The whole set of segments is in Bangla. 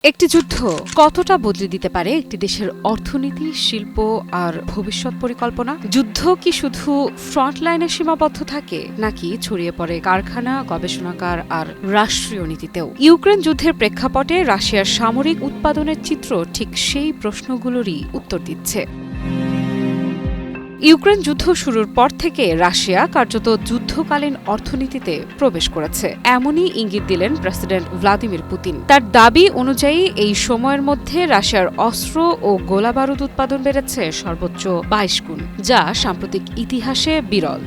একটি যুদ্ধ কতটা বদলে দিতে পারে একটি দেশের অর্থনীতি, শিল্প আর ভবিষ্যৎ পরিকল্পনা? যুদ্ধ কি শুধু ফ্রন্টলাইনে সীমাবদ্ধ থাকে, নাকি ছড়িয়ে পড়ে কারখানা, গবেষণাগার আর রাষ্ট্রীয় নীতিতেও? ইউক্রেন যুদ্ধের প্রেক্ষাপটে রাশিয়ার সামরিক উৎপাদনের চিত্র ঠিক সেই প্রশ্নগুলোরই উত্তর দিচ্ছে। ইউক্রেন যুদ্ধ শুরুর পর থেকে রাশিয়া কার্যত যুদ্ধকালীন অর্থনীতিতে প্রবেশ করেছে, এমনই ইঙ্গিত দিলেন প্রেসিডেন্ট ভ্লাদিমির পুতিন। তার দাবি অনুযায়ী এই সময়ের মধ্যে রাশিয়ার অস্ত্র ও গোলাবারুদ উৎপাদন বেড়েছে সর্বোচ্চ ২২ গুণ, যা সাম্প্রতিক ইতিহাসে বিরল।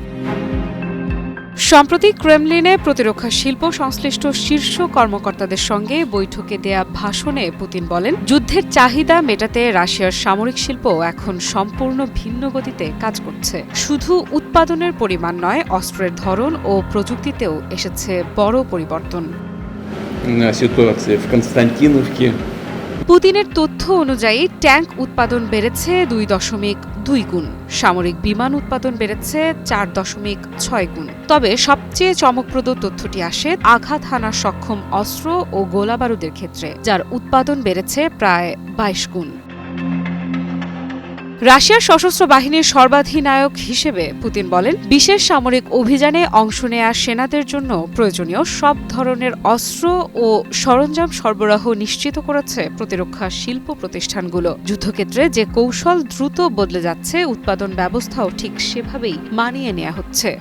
সম্প্রতি ক্রেমলিনে প্রতিরক্ষা শিল্প সংশ্লিষ্ট শীর্ষ কর্মকর্তাদের সঙ্গে বৈঠকে দেয়া ভাষণে পুতিন বলেন, যুদ্ধের চাহিদা মেটাতে রাশিয়ার সামরিক শিল্প এখন সম্পূর্ণ ভিন্ন গতিতে কাজ করছে। শুধু উৎপাদনের পরিমাণ নয়, অস্ত্রের ধরন ও প্রযুক্তিতেও এসেছে বড় পরিবর্তন। পুতিনের তথ্য অনুযায়ী ট্যাঙ্ক উৎপাদন বেড়েছে ২.২ গুণ, সামরিক বিমান উৎপাদন বেড়েছে ৪.৬ গুণ। তবে সবচেয়ে চমকপ্রদ তথ্যটি আসে আঘাত হানা সক্ষম অস্ত্র ও গোলাবারুদের ক্ষেত্রে, যার উৎপাদন বেড়েছে প্রায় ২২ গুণ। রাশিয়ার সশস্ত্র বাহিনীর সর্বাধিনায়ক হিসেবে পুতিন বলেন, বিশেষ সামরিক অভিযানে অংশ নেয়া সেনাদের জন্য প্রয়োজনীয় সব ধরনের অস্ত্র ও সরঞ্জাম সরবরাহ নিশ্চিত করেছে প্রতিরক্ষা শিল্প প্রতিষ্ঠানগুলো। যুদ্ধক্ষেত্রে যে কৌশল দ্রুত বদলে যাচ্ছে, উৎপাদন ব্যবস্থাও ঠিক সেভাবেই মানিয়ে নেওয়া হচ্ছে।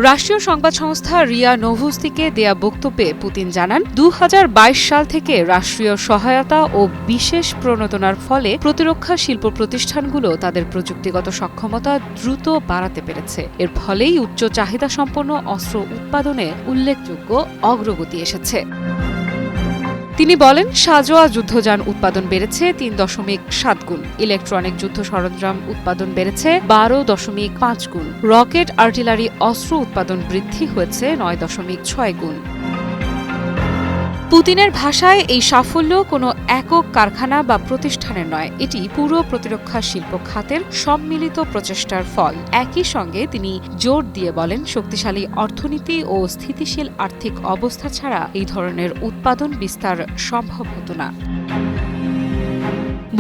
রাষ্ট্রীয় সংবাদ সংস্থা রিয়া নোভোস্তিকে দেয়া বক্তব্যে পুতিন জানান, ২০২২ সাল থেকে রাষ্ট্রীয় সহায়তা ও বিশেষ প্রণোদনার ফলে প্রতিরক্ষা শিল্প প্রতিষ্ঠানগুলো তাদের প্রযুক্তিগত সক্ষমতা দ্রুত বাড়াতে পেরেছে। এর ফলেই উচ্চ চাহিদা সম্পন্ন অস্ত্র উৎপাদনে উল্লেখযোগ্য অগ্রগতি এসেছে। তিনি বলেন, সাঁজোয়া যুদ্ধযান উৎপাদন বেড়েছে ৩.৭ গুণ, ইলেকট্রনিক যুদ্ধ সরঞ্জাম উৎপাদন বেড়েছে ১২.৫ গুণ, রকেট আর্টিলারি অস্ত্র উৎপাদন বৃদ্ধি হয়েছে ৯.৬ গুণ। পুতিনের ভাষায় এই সাফল্য কোনো একক কারখানা বা প্রতিষ্ঠানের নয়, এটি পুরো প্রতিরক্ষা শিল্প খাতের সম্মিলিত প্রচেষ্টার ফল। একই সঙ্গে তিনি জোর দিয়ে বলেন, শক্তিশালী অর্থনীতি ও স্থিতিশীল আর্থিক অবস্থা ছাড়া এই ধরনের উৎপাদন বিস্তার সম্ভব হতো না।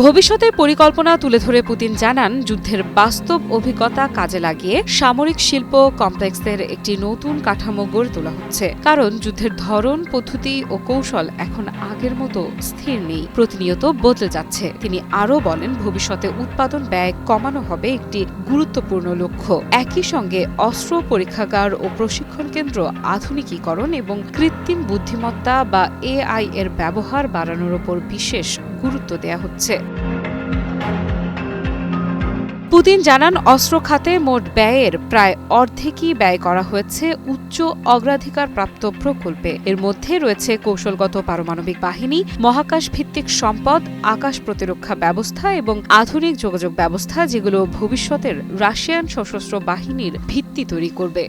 ভবিষ্যতের পরিকল্পনা তুলে ধরে পুতিন জানান, যুদ্ধের বাস্তব অভিজ্ঞতা কাজে লাগিয়ে সামরিক শিল্প কমপ্লেক্সের একটি নতুন কাঠামো গড়ে তোলা হচ্ছে। কারণ যুদ্ধের ধরন, পদ্ধতি ও কৌশল এখন আগের মতো স্থির নেই, প্রতিনিয়ত বদলে যাচ্ছে। তিনি আরও বলেন, ভবিষ্যতে উৎপাদন ব্যয় কমানো হবে একটি গুরুত্বপূর্ণ লক্ষ্য। একই সঙ্গে অস্ত্র পরীক্ষাগার ও প্রশিক্ষণ কেন্দ্র আধুনিকীকরণ এবং কৃত্রিম বুদ্ধিমত্তা বা AI এর ব্যবহার বাড়ানোর ওপর বিশেষ গুরুত্ব দেয়া হচ্ছে। পুতিন জানান, অস্ত্র খাতে মোট ব্যয়ের প্রায় অর্ধেকই ব্যয় করা হয়েছে উচ্চ অগ্রাধিকারপ্রাপ্ত প্রকল্পে। এর মধ্যে রয়েছে কৌশলগত পারমাণবিক বাহিনী, মহাকাশ ভিত্তিক সম্পদ, আকাশ প্রতিরক্ষা ব্যবস্থা এবং আধুনিক যোগাযোগ ব্যবস্থা, যেগুলো ভবিষ্যতের রাশিয়ান সশস্ত্র বাহিনীর ভিত্তি তৈরি করবে।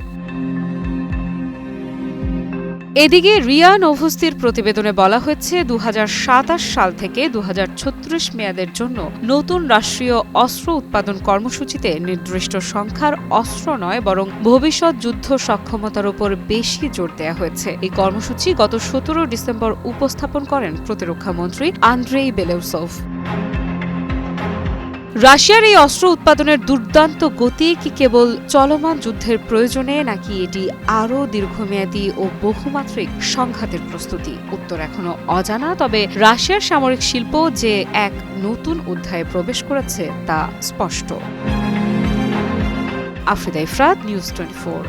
এদিকে রিয়া নোভোস্তির প্রতিবেদনে বলা হয়েছে, ২০২৭ সাল থেকে ২০৩৬ মেয়াদের জন্য নতুন রাষ্ট্রীয় অস্ত্র উৎপাদন কর্মসূচিতে নির্দিষ্ট সংখ্যার অস্ত্র নয়, বরং ভবিষ্যৎ যুদ্ধ সক্ষমতার উপর বেশি জোর দেওয়া হয়েছে। এই কর্মসূচি গত ১৭ ডিসেম্বর উপস্থাপন করেন প্রতিরক্ষা মন্ত্রী আন্দ্রেই বেলেউসভ। রাশিয়ার এই অস্ত্র উৎপাদনের দুর্দান্ত গতি কি কেবল চলমান যুদ্ধের প্রয়োজনে, নাকি এটি আরও দীর্ঘমেয়াদী ও বহুমাত্রিক সংঘাতের প্রস্তুতি? উত্তর এখনো অজানা, তবে রাশিয়ার সামরিক শিল্প যে এক নতুন অধ্যায়ে প্রবেশ করেছে তা স্পষ্ট। আফ্রিদা ইফরাত, নিউজ 24।